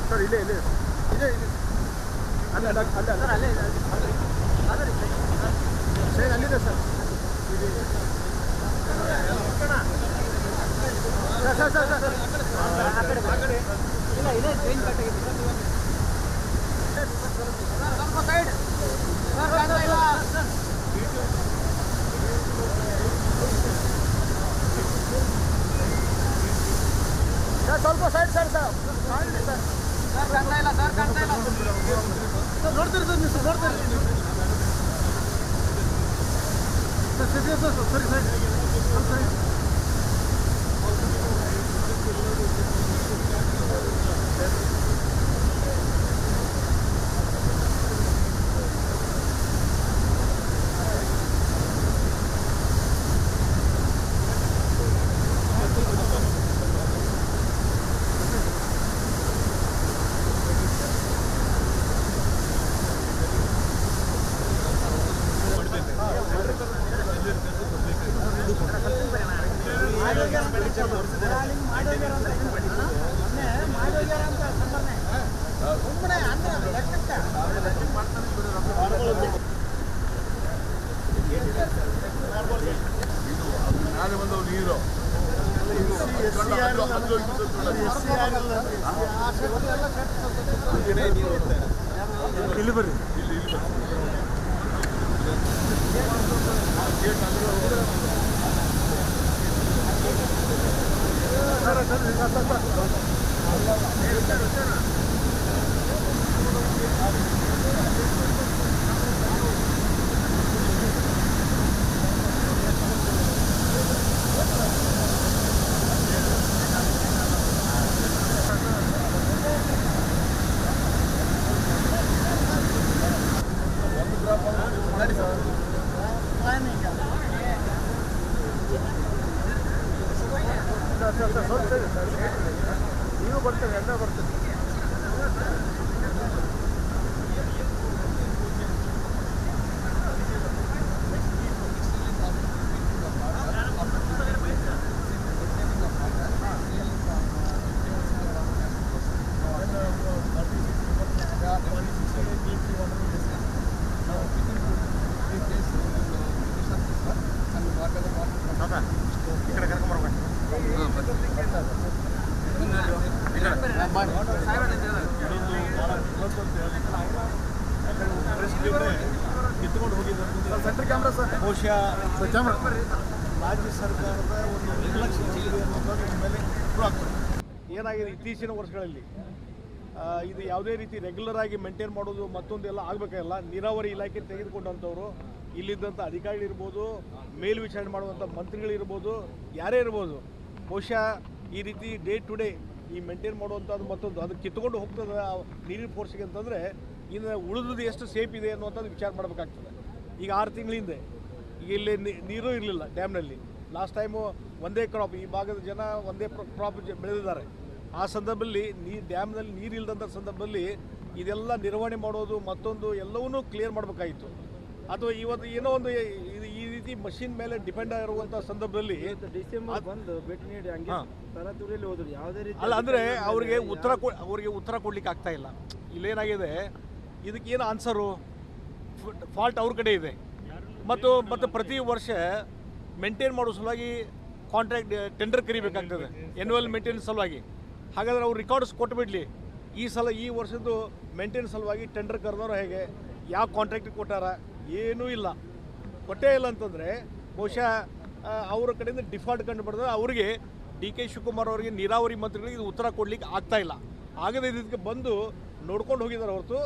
Sir ಇಲ್ಲೇ ಇದೆ ಅಲ್ಲೇ ಸರ್ ಅಲ್ಲಿದೆ ಸರ್ ಇಲ್ಲ ಇದೆ ಟ್ರೈನ್ ಕಟ್ಟಾಗಿದೆ ಸ್ವಲ್ಪ ಸೈಡ್ ಸರ್ ಕಾಣ್ತಾ ಇಲ್ಲ ಸರ್ ಸ್ವಲ್ಪ ಸೈಡ್ ಸರ್ ಸರ್ ಕಾಣ್ತಾ ಇಲ್ಲ ಸರ್ ಕಾಣ್ತಾ ಇಲ್ಲ ನೋಡ್ತೀರಿ ಸರ್ ನೀವು ನೋಡ್ತೀರಿ ಸರ್ ಸರಿ ಸರ್ ಸರಿ ನೀರು ಇಲ್ಲಿ ಬರ್ರಿ ನೀವು ಬರ್ತೀರಿ ಎಲ್ಲ ಬರ್ತೀರಿ ಈ ಕಡೆ ಕರ್ಕೊಂಬರ್ಬೇಕು ಕಿತ್ಕೊಂಡು ಹೋಗಿದ್ದಾರೆ ಸೆಂಟ್ರ್ ಕ್ಯಾಮ್ರಾ ಸರ್ ಬಹುಶಃ ರಾಜ್ಯ ಸರ್ಕಾರದ ಒಂದು ನಿರ್ಲಕ್ಷ್ಯ ಅನ್ನೋದು ಮೇಲೆ ಆಗ್ತದೆ. ಏನಾಗಿದೆ ಇತ್ತೀಚಿನ ವರ್ಷಗಳಲ್ಲಿ ಇದು ಯಾವುದೇ ರೀತಿ ರೆಗ್ಯುಲರ್ ಆಗಿ ಮೇಂಟೈನ್ ಮಾಡೋದು ಮತ್ತೊಂದೆಲ್ಲ ಆಗಬೇಕಲ್ಲ. ನೀರಾವರಿ ಇಲಾಖೆ ತೆಗೆದುಕೊಂಡಂಥವ್ರು ಇಲ್ಲಿದ್ದಂಥ ಅಧಿಕಾರಿಗಳಿರ್ಬೋದು, ಮೇಲ್ವಿಚಾರಣೆ ಮಾಡುವಂಥ ಮಂತ್ರಿಗಳಿರ್ಬೋದು, ಯಾರೇ ಇರ್ಬೋದು, ಬಹುಶಃ ಈ ರೀತಿ ಡೇ ಟು ಡೇ ಈ ಮೇಂಟೈನ್ ಮಾಡುವಂಥದ್ದು ಮತ್ತೊಂದು ಅದು ಕಿತ್ಕೊಂಡು ಹೋಗ್ತದೆ ನೀರಿನ ಫೋರ್ಸಿಗೆ ಅಂತಂದರೆ ಇನ್ನು ಉಳಿದು ಎಷ್ಟು ಸೇಫ್ ಇದೆ ಅನ್ನುವಂಥದ್ದು ವಿಚಾರ ಮಾಡಬೇಕಾಗ್ತದೆ. ಈಗ 6 ತಿಂಗಳ ಹಿಂದೆ ಈಗ ಇಲ್ಲಿ ನೀರು ಇರಲಿಲ್ಲ ಡ್ಯಾಮ್ನಲ್ಲಿ. ಲಾಸ್ಟ್ ಟೈಮು ಒಂದೇ ಕ್ರಾಪ್, ಈ ಭಾಗದ ಜನ ಒಂದೇ ಕ್ರಾಪ್ ಬೆಳೆದಿದ್ದಾರೆ. ಆ ಸಂದರ್ಭದಲ್ಲಿ ಡ್ಯಾಮ್ನಲ್ಲಿ ನೀರು ಇಲ್ಲದಂಥ ಸಂದರ್ಭದಲ್ಲಿ ಇದೆಲ್ಲ ನಿರ್ವಹಣೆ ಮಾಡೋದು ಮತ್ತೊಂದು ಎಲ್ಲವನ್ನೂ ಕ್ಲಿಯರ್ ಮಾಡಬೇಕಾಗಿತ್ತು. ಅಥವಾ ಇವತ್ತು ಏನೋ ಒಂದು ಈ ರೀತಿ ಮಷಿನ್ ಮೇಲೆ ಡಿಪೆಂಡ್ ಆಗಿರುವಂಥ ಸಂದರ್ಭದಲ್ಲಿ ಡಿಸೆಂಬರ್ ಬಂದು ಭೇಟಿ ನೀಡಿ ಹಂಗೆ ತರತುರಿಯಲ್ಲಿ ಹೋದ್ರು ಯಾವುದೇ ರೀತಿ ಅಲ್ಲ ಅಂದರೆ ಅವ್ರಿಗೆ ಉತ್ತರ ಕೊಡ್ಲಿಕ್ಕೆ ಆಗ್ತಾ ಇಲ್ಲ. ಇಲ್ಲೇನಾಗಿದೆ, ಇದಕ್ಕೇನು ಆನ್ಸರು, ಫಾಲ್ಟ್ ಅವ್ರ ಕಡೆ ಇದೆ. ಮತ್ತು ಪ್ರತಿ ವರ್ಷ ಮೇಂಟೈನ್ ಮಾಡೋ ಸಲುವಾಗಿ ಕಾಂಟ್ರಾಕ್ಟ್ ಟೆಂಡರ್ ಕರಿಬೇಕಾಗ್ತದೆ ಎನ್ಯುವಲ್ ಮೇಂಟೆನೆನ್ಸ್ ಸಲುವಾಗಿ. ಹಾಗಾದರೆ ಅವ್ರು ರೆಕಾರ್ಡ್ಸ್ ಕೊಟ್ಟುಬಿಡಲಿ. ಈ ವರ್ಷದ್ದು ಮೇಂಟೆನೆನ್ಸ್ ಸಲುವಾಗಿ ಟೆಂಡರ್ ಕರೆದವರು ಹೇಗೆ, ಯಾವ ಕಾಂಟ್ರಾಕ್ಟ್ ಕೊಟ್ಟಾರ, ಏನೂ ಇಲ್ಲ. ಕೊಟ್ಟೇ ಇಲ್ಲ ಅಂತಂದರೆ ಬಹುಶಃ ಅವರ ಕಡೆಯಿಂದ ಡಿಫಾಲ್ಟ್ ಕಂಡು ಬರ್ತದೆ. ಅವರಿಗೆ ಡಿ ಕೆ ಶಿವಕುಮಾರ್ ಅವರಿಗೆ ನೀರಾವರಿ ಮಂತ್ರಿಗಳಿಗೆ ಇದು ಉತ್ತರ ಕೊಡಲಿಕ್ಕೆ ಆಗ್ತಾ ಇಲ್ಲ. ಆಗದೆ ಇದಕ್ಕೆ ಬಂದು ನೋಡ್ಕೊಂಡು ಹೋಗಿದ್ದಾರೆ ಹೊರತು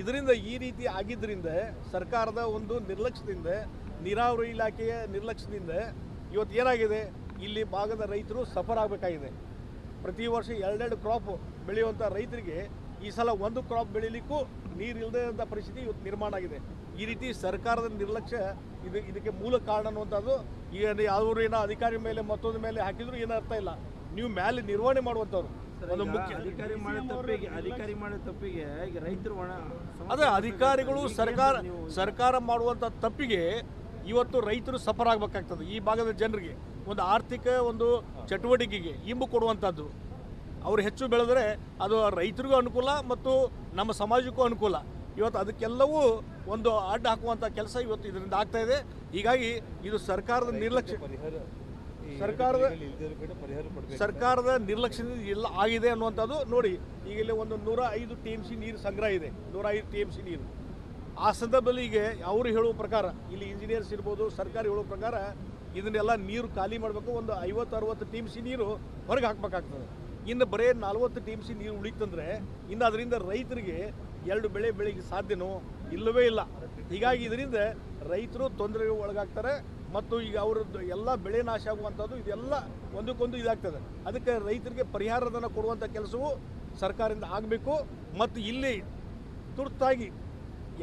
ಇದರಿಂದ ಈ ರೀತಿ ಆಗಿದ್ದರಿಂದ ಸರ್ಕಾರದ ಒಂದು ನಿರ್ಲಕ್ಷ್ಯದಿಂದ, ನೀರಾವರಿ ಇಲಾಖೆಯ ನಿರ್ಲಕ್ಷ್ಯದಿಂದ ಇವತ್ತು ಏನಾಗಿದೆ, ಇಲ್ಲಿ ಭಾಗದ ರೈತರು ಸಫರ್ ಆಗಬೇಕಾಗಿದೆ. ಪ್ರತಿ ವರ್ಷ 2 ಕ್ರಾಪ್ ಬೆಳೆಯುವಂಥ ರೈತರಿಗೆ ಈ ಸಲ ಒಂದು ಕ್ರಾಪ್ ಬೆಳೀಲಿಕ್ಕೂ ನೀರಿಲ್ಲದೆ ಅಂತ ಪರಿಸ್ಥಿತಿ ಇವತ್ತು ನಿರ್ಮಾಣ ಆಗಿದೆ. ಈ ರೀತಿ ಸರ್ಕಾರದ ನಿರ್ಲಕ್ಷ್ಯ ಇದಕ್ಕೆ ಮೂಲ ಕಾರಣ ಅನ್ನುವಂಥದ್ದು. ಈಗ ಅವರು ಏನೋ ಅಧಿಕಾರಿ ಮೇಲೆ ಮತ್ತೊಂದು ಮೇಲೆ ಹಾಕಿದ್ರು ಏನೋ ಅರ್ಥ ಇಲ್ಲ. ನೀವು ಮೇಲೆ ನಿರ್ವಹಣೆ ಮಾಡುವಂಥವ್ರು ಒಂದು ಮುಖ್ಯ. ಅಧಿಕಾರಿ ಮಾಡೋ ತಪ್ಪಿಗೆ ಈಗ ರೈತರು ಅದೇ ಅಧಿಕಾರಿಗಳು ಸರ್ಕಾರ ಮಾಡುವಂಥ ತಪ್ಪಿಗೆ ಇವತ್ತು ರೈತರು ಸಫರ್ ಆಗಬೇಕಾಗ್ತದೆ. ಈ ಭಾಗದ ಜನರಿಗೆ ಒಂದು ಆರ್ಥಿಕ ಒಂದು ಚಟುವಟಿಕೆಗೆ ಇಂಬು ಕೊಡುವಂಥದ್ದು. ಅವರು ಹೆಚ್ಚು ಬೆಳೆದರೆ ಅದು ರೈತರಿಗೂ ಅನುಕೂಲ ಮತ್ತು ನಮ್ಮ ಸಮಾಜಕ್ಕೂ ಅನುಕೂಲ. ಇವತ್ತು ಅದಕ್ಕೆಲ್ಲವೂ ಒಂದು ಅಡ್ಡ ಹಾಕುವಂಥ ಕೆಲಸ ಇವತ್ತು ಇದರಿಂದ ಆಗ್ತಾ ಇದೆ. ಹೀಗಾಗಿ ಇದು ಸರ್ಕಾರದ ನಿರ್ಲಕ್ಷ್ಯ, ಸರ್ಕಾರದ ನಿರ್ಲಕ್ಷ್ಯದಿಂದ ಎಲ್ಲ ಆಗಿದೆ ಅನ್ನುವಂಥದ್ದು. ನೋಡಿ, ಈಗ ಇಲ್ಲಿ ಒಂದು 105 TMC ನೀರು ಸಂಗ್ರಹ ಇದೆ, 105 TMC ನೀರು. ಆ ಸಂದರ್ಭದಲ್ಲಿ ಈಗ ಅವರು ಹೇಳುವ ಪ್ರಕಾರ, ಇಲ್ಲಿ ಇಂಜಿನಿಯರ್ಸ್ ಇರ್ಬೋದು, ಸರ್ಕಾರ ಹೇಳುವ ಪ್ರಕಾರ ಇದನ್ನೆಲ್ಲ ನೀರು ಖಾಲಿ ಮಾಡಬೇಕು, ಒಂದು 50-60 TMC ನೀರು ಹೊರಗೆ ಹಾಕಬೇಕಾಗ್ತದೆ. ಇನ್ನು ಬರೀ 40 TMC ನೀರು ಉಳಿತಂದರೆ ಇನ್ನು ಅದರಿಂದ ರೈತರಿಗೆ 2 ಬೆಳೆ ಬೆಳೆಗೆ ಸಾಧ್ಯನೋ ಇಲ್ಲವೇ ಇಲ್ಲ. ಹೀಗಾಗಿ ಇದರಿಂದ ರೈತರು ತೊಂದರೆಗೆ ಒಳಗಾಗ್ತಾರೆ ಮತ್ತು ಈಗ ಅವರದ್ದು ಎಲ್ಲ ಬೆಳೆ ನಾಶ ಆಗುವಂಥದ್ದು ಇದೆಲ್ಲ ಒಂದಕ್ಕೊಂದು ಇದಾಗ್ತದೆ. ಅದಕ್ಕೆ ರೈತರಿಗೆ ಪರಿಹಾರಧನ ಕೊಡುವಂಥ ಕೆಲಸವು ಸರ್ಕಾರದಿಂದ ಆಗಬೇಕು ಮತ್ತು ಇಲ್ಲಿ ತುರ್ತಾಗಿ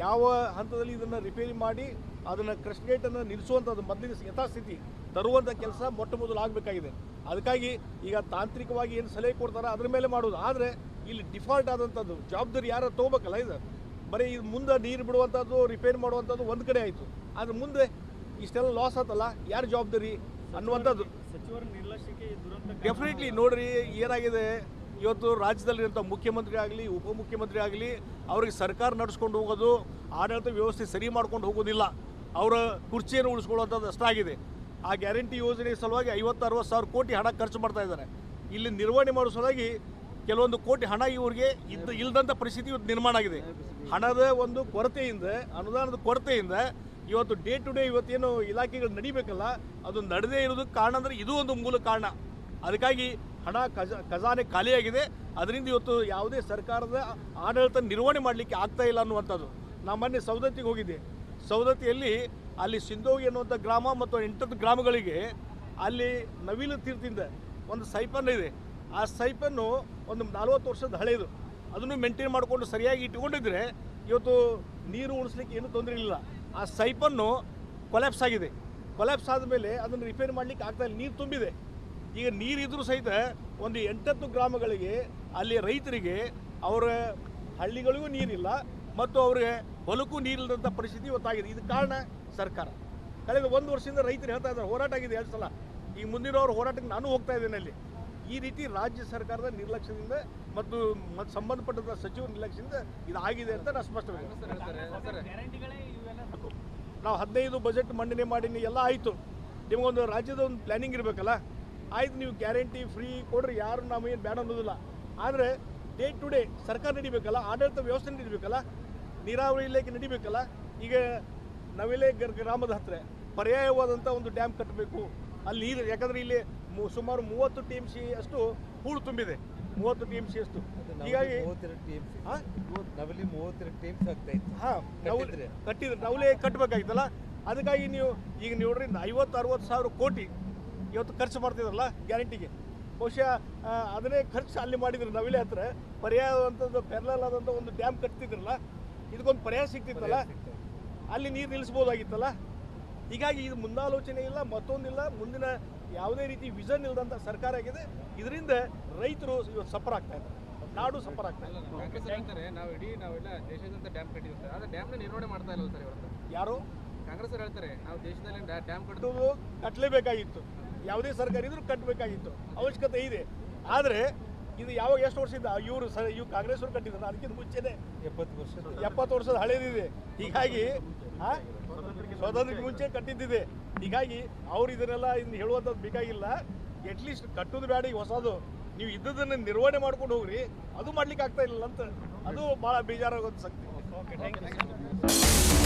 ಯಾವ ಹಂತದಲ್ಲಿ ಇದನ್ನು ರಿಪೇರಿ ಮಾಡಿ ಅದನ್ನು ಕ್ರಸ್ಟ್ ಗೇಟನ್ನು ನಿಲ್ಲಿಸುವಂಥದ್ದು ಮೊದಲಿನ ಯಥಾಸ್ಥಿತಿ ತರುವಂಥ ಕೆಲಸ ಮೊಟ್ಟ ಮೊದಲು ಆಗಬೇಕಾಗಿದೆ. ಅದಕ್ಕಾಗಿ ಈಗ ತಾಂತ್ರಿಕವಾಗಿ ಏನು ಸಲಹೆ ಕೊಡ್ತಾರೆ ಅದ್ರ ಮೇಲೆ ಮಾಡೋದು. ಆದರೆ ಇಲ್ಲಿ ಡಿಫಾಲ್ಟ್ ಆದಂಥದ್ದು ಜವಾಬ್ದಾರಿ ಯಾರು ತೊಗೋಬೇಕಲ್ಲ. ಇದು ಬರೀ ಇದು ಮುಂದೆ ನೀರು ಬಿಡುವಂಥದ್ದು ರಿಪೇರಿ ಮಾಡುವಂಥದ್ದು ಒಂದು ಕಡೆ ಆಯಿತು, ಆದರೆ ಮುಂದೆ ಇಷ್ಟೆಲ್ಲ ಲಾಸ್ ಆತಲ್ಲ, ಯಾರು ಜವಾಬ್ದಾರಿ ಅನ್ನುವಂಥದ್ದು ಸಚಿವರ ನಿರ್ಲಕ್ಷ್ಯಕ್ಕೆ ದುರಂತ. ಡೆಫಿನೆಟ್ಲಿ ನೋಡ್ರಿ ಏನಾಗಿದೆ ಇವತ್ತು ರಾಜ್ಯದಲ್ಲಿರುವಂಥ ಮುಖ್ಯಮಂತ್ರಿ ಆಗಲಿ ಉಪಮುಖ್ಯಮಂತ್ರಿ ಆಗಲಿ ಅವ್ರಿಗೆ ಸರ್ಕಾರ ನಡೆಸ್ಕೊಂಡು ಹೋಗೋದು, ಆಡಳಿತ ವ್ಯವಸ್ಥೆ ಸರಿ ಮಾಡ್ಕೊಂಡು ಹೋಗೋದಿಲ್ಲ, ಅವರ ಕುರ್ಚಿಯನ್ನು ಉಳಿಸ್ಕೊಳ್ಳುವಂಥದ್ದು ಅಷ್ಟಾಗಿದೆ. ಆ ಗ್ಯಾರಂಟಿ ಯೋಜನೆ ಸಲುವಾಗಿ 50-60 ಸಾವಿರ ಕೋಟಿ ಹಣ ಖರ್ಚು ಮಾಡ್ತಾ ಇದ್ದಾರೆ. ಇಲ್ಲಿ ನಿರ್ವಹಣೆ ಮಾಡೋ ಸಲುವಾಗಿ ಕೆಲವೊಂದು ಕೋಟಿ ಹಣ ಇವರಿಗೆ ಇಲ್ಲದಂಥ ಪರಿಸ್ಥಿತಿ ಇವತ್ತು ನಿರ್ಮಾಣ ಆಗಿದೆ. ಹಣದ ಒಂದು ಕೊರತೆಯಿಂದ, ಅನುದಾನದ ಕೊರತೆಯಿಂದ ಇವತ್ತು ಡೇ ಟು ಡೇ ಇವತ್ತೇನು ಇಲಾಖೆಗಳು ನಡಿಬೇಕಲ್ಲ ಅದು ನಡೆದೇ ಇರೋದಕ್ಕೆ ಕಾರಣ ಅಂದರೆ ಇದು ಒಂದು ಮೂಲ ಕಾರಣ. ಅದಕ್ಕಾಗಿ ಹಣ ಖಜಾನೆ ಖಾಲಿಯಾಗಿದೆ. ಅದರಿಂದ ಇವತ್ತು ಯಾವುದೇ ಸರ್ಕಾರದ ಆಡಳಿತ ನಿರ್ವಹಣೆ ಮಾಡಲಿಕ್ಕೆ ಆಗ್ತಾ ಇಲ್ಲ ಅನ್ನುವಂಥದ್ದು. ನಾನು ಮೊನ್ನೆ ಸವದತ್ತಿಗೆ ಹೋಗಿದ್ದೆ. ಸವದತ್ತಿಯಲ್ಲಿ ಅಲ್ಲಿ ಸಿಂಧೋಗಿ ಅನ್ನುವಂಥ ಗ್ರಾಮ ಮತ್ತು 8 ಗ್ರಾಮಗಳಿಗೆ ಅಲ್ಲಿ ನವಿಲು ತೀರ್ಥದಿಂದ ಒಂದು ಸೈಪನ್ ಇದೆ. ಆ ಸೈಪನ್ನು ಒಂದು 40 ವರ್ಷದ ಹಳೆಯದು, ಅದನ್ನು ಮೇಂಟೈನ್ ಮಾಡಿಕೊಂಡು ಸರಿಯಾಗಿ ಇಟ್ಕೊಂಡಿದ್ರೆ ಇವತ್ತು ನೀರು ಉಳಿಸ್ಲಿಕ್ಕೆ ಏನೂ ತೊಂದರೆ ಇಲ್ಲ. ಆ ಸೈಪನ್ನು ಕೊಲ್ಯಾಪ್ಸ್ ಆಗಿದೆ. ಕೊಲ್ಯಾಪ್ಸ್ ಆದಮೇಲೆ ಅದನ್ನು ರಿಪೇರಿ ಮಾಡಲಿಕ್ಕೆ ಆಗ್ತಾ ಇಲ್ಲ, ನೀರು ತುಂಬಿದೆ. ಈಗ ನೀರಿದ್ರೂ ಸಹಿತ ಒಂದು 8 ಗ್ರಾಮಗಳಿಗೆ ಅಲ್ಲಿ ರೈತರಿಗೆ ಅವರ ಹಳ್ಳಿಗಳಿಗೂ ನೀರಿಲ್ಲ ಮತ್ತು ಅವ್ರಿಗೆ ಹೊಲಕ್ಕೂ ನೀರಿಲ್ಲದಂಥ ಪರಿಸ್ಥಿತಿ ಇವತ್ತಾಗಿದೆ. ಇದು ಕಾರಣ ಸರ್ಕಾರ. ಕಳೆದ 1 ವರ್ಷದಿಂದ ರೈತರು ಹೇಳ್ತಾ ಇದ್ದಾರೆ, ಹೋರಾಟ ಆಗಿದೆ 2 ಸಲ. ಈಗ ಮುಂದಿನವ್ರ ಹೋರಾಟಕ್ಕೆ ನಾನು ಹೋಗ್ತಾ ಇದ್ದೇನೆ ಅಲ್ಲಿ. ಈ ರೀತಿ ರಾಜ್ಯ ಸರ್ಕಾರದ ನಿರ್ಲಕ್ಷ್ಯದಿಂದ ಮತ್ತು ಸಂಬಂಧಪಟ್ಟ ಸಚಿವರ ನಿರ್ಲಕ್ಷ್ಯದಿಂದ ಇದಾಗಿದೆ ಅಂತ ನಾನು ಸ್ಪಷ್ಟವಾಗಿ ನಾವು 15 ಬಜೆಟ್ ಮಂಡನೆ ಮಾಡೀನಿ, ಎಲ್ಲ ಆಯಿತು. ನಿಮಗೊಂದು ರಾಜ್ಯದ ಒಂದು ಪ್ಲ್ಯಾನಿಂಗ್ ಇರಬೇಕಲ್ಲ. ಆಯ್ತು, ನೀವು ಗ್ಯಾರಂಟಿ ಫ್ರೀ ಕೊಡ್ರಿ, ಯಾರು ನಾವೇನು ಬೇಡ ಅನ್ನೋದಿಲ್ಲ. ಆದರೆ ಡೇ ಟು ಡೇ ಸರ್ಕಾರ ನಡಿಬೇಕಲ್ಲ, ಆಡಳಿತ ವ್ಯವಸ್ಥೆ ನಡಿಬೇಕಲ್ಲ, ನೀರಾವರಿ ಇಲಾಖೆ ನಡಿಬೇಕಲ್ಲ. ಈಗ ನವಿಲೆ ಗ್ರಾಮದ ಹತ್ತಿರ ಪರ್ಯಾಯವಾದಂಥ ಒಂದು ಡ್ಯಾಮ್ ಕಟ್ಟಬೇಕು. ಅಲ್ಲಿ ನೀರು, ಯಾಕಂದರೆ ಇಲ್ಲಿ ಸುಮಾರು 30 TMC ಅಷ್ಟು ಹೂಳು ತುಂಬಿದೆ, 30 TMC ಅಷ್ಟು. ಹೀಗಾಗಿ ನವಲಿ 32 TMC ಆಗ್ತಾ ಇತ್ತು. ಹಾಂ, ಕಟ್ಟಿದ್ರೆ ನವಲೆ ಕಟ್ಟಬೇಕಾಗಿತ್ತಲ್ಲ. ಅದಕ್ಕಾಗಿ ನೀವು ಈಗ ನೋಡ್ರಿ 50-60 ಸಾವಿರ ಕೋಟಿ ಇವತ್ತು ಖರ್ಚು ಮಾಡ್ತಿದ್ರಲ್ಲ ಗ್ಯಾರಂಟಿಗೆ. ಬಹುಶಃ ಅದನ್ನೇ ಖರ್ಚು ಅಲ್ಲಿ ಮಾಡಿದ್ರು ನವಿಲೆ ಹತ್ರ. ಪರ್ಯಾಯವಾದಂಥದ್ದು ಪ್ಯಾರಲಲ್ ಆದಂಥ ಒಂದು ಡ್ಯಾಮ್ ಕಟ್ತಿದ್ರಲ್ಲ, ಇದಕ್ಕೊಂದು ಪರ್ಯಾಯ ಸಿಗ್ತಿತ್ತಲ್ಲ, ಅಲ್ಲಿ ನೀರು ನಿಲ್ಲಿಸ್ಬೋದಾಗಿತ್ತಲ್ಲ. ಹೀಗಾಗಿ ಇದು ಮುಂದಾಲೋಚನೆ ಇಲ್ಲ, ಮತ್ತೊಂದಿಲ್ಲ, ಮುಂದಿನ ಯಾವುದೇ ರೀತಿ ವಿಷನ್ ಇಲ್ಲದಂಥ ಸರ್ಕಾರ ಆಗಿದೆ. ಇದರಿಂದ ರೈತರು ಇವತ್ತು ಸಫರ್ ಆಗ್ತಾ ಇದ್ದಾರೆ, ನಾಡು ಸಫರ್ ಆಗ್ತಾ ಇದೆ. ನಾವೆಲ್ಲ ದೇಶಾದ್ಯಂತ ಡ್ಯಾಮ್ ಕಟ್ಟಿದ್ದೀವಿ, ಆದರೆ ಡ್ಯಾಮ್ನ ನಿರ್ವಹಣೆ ಮಾಡ್ತಾ ಇಲ್ಲ ಸರ್ ಇವತ್ತು. ಯಾರು ಕಾಂಗ್ರೆಸ್ ಅವರು ಹೇಳ್ತಾರೆ ನಾವು ದೇಶದಲ್ಲಿ ಡ್ಯಾಮ್ ಕಟ್ಟಲೇಬೇಕಾಗಿತ್ತು, ಯಾವುದೇ ಸರ್ಕಾರ ಇದ್ರೂ ಕಟ್ಟಬೇಕಾಗಿತ್ತು, ಅವಶ್ಯಕತೆ ಇದೆ. ಆದರೆ ಇದು ಯಾವಾಗ ಎಷ್ಟು ವರ್ಷದಿಂದ ಇವರು ಕಾಂಗ್ರೆಸ್ ಅವರು ಕಟ್ಟಿದ್ದಾರೆ, ಅದಕ್ಕಿಂತ ಮುಂಚೆನೆ 70 ವರ್ಷದ ಹಳೇದಿದೆ. ಹೀಗಾಗಿ ಸ್ವಾತಂತ್ರ್ಯಕ್ಕೆ ಮುಂಚೆ ಕಟ್ಟಿದ್ದಿದೆ. ಹೀಗಾಗಿ ಅವ್ರು ಇದನ್ನೆಲ್ಲ ಇನ್ನು ಹೇಳುವಂಥದ್ದು ಬೇಕಾಗಿಲ್ಲ. ಅಟ್ಲೀಸ್ಟ್ ಕಟ್ಟೋದು ಬೇಡ, ಈಗ ಹೊಸದು ನೀವು ಇದ್ದದನ್ನು ನಿರ್ವಹಣೆ ಮಾಡ್ಕೊಂಡು ಹೋಗ್ರಿ, ಅದು ಮಾಡ್ಲಿಕ್ಕೆ ಆಗ್ತಾ ಇಲ್ಲ ಅಂತ ಅದು ಭಾಳ ಬೇಜಾರಾಗೋದು ಶಕ್ತಿ. Okay, thank you.